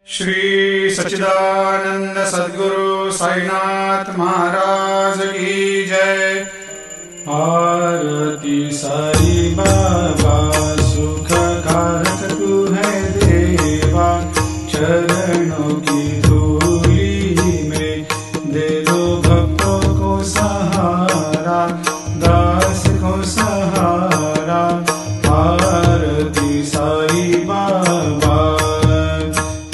श्री सच्चिदानंद सद्गुरु साईनाथ महाराज की जय। आरती साई बाबा सुख कारक तू है देवा, चरणों की धूली में दे दो भक्तों को सहारा, दास को सहारा। आरती साई बाबा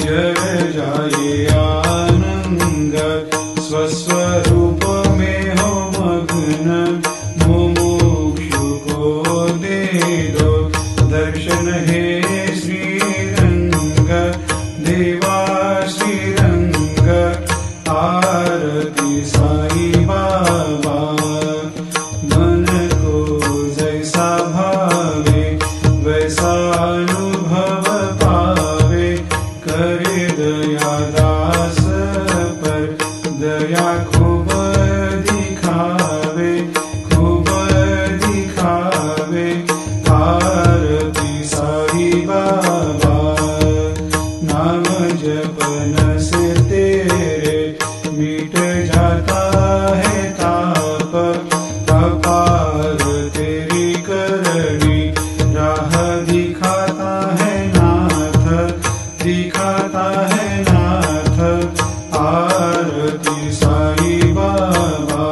जय जाए आनंद, स्वस्वरूप में हो मग्न, मुमुक्षु को दे दो दर्शन हे श्रीरंग, देवा श्रीरंग। आरती साई बाबा मन को जैसा भावे वैसा अनुभव पावे, करे दया दास पर दया खूब दिखावे, खूब दिखावे। आरती साई बाबा नाम जपन से तेरे मिट जाता है ताप, अपार तेरी करनी राह दिखाता है नाथ, दिखाता है नाथ। आरती साई बाबा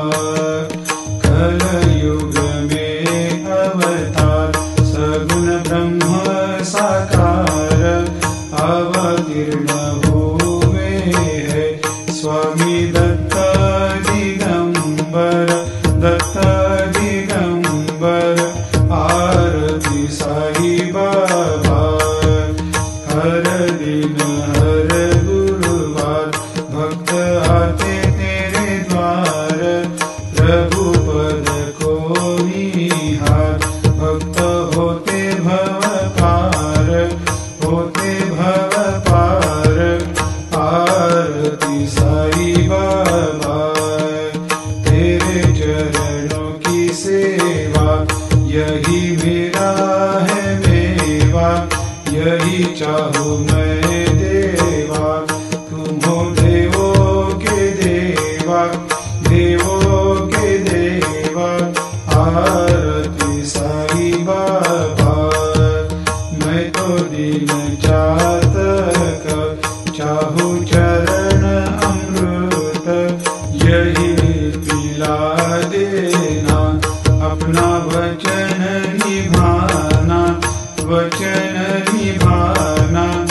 कलयुग में अवतार, सगुण ब्रह्म साकार अवतीर्ण हुए है स्वामी दत्त दिगंबर, दत्त दिगंबर। आरती साई बाबा हर दिन हर गुरुवार भक्त आते तेरे द्वार, प्रभु पद को निहार, भक्त होते भव पार, होते भव पार। आरती साई बाबा तेरे चरणों की सेवा, यही मेरा है मेवा, यही चाहूँ मैं देवा।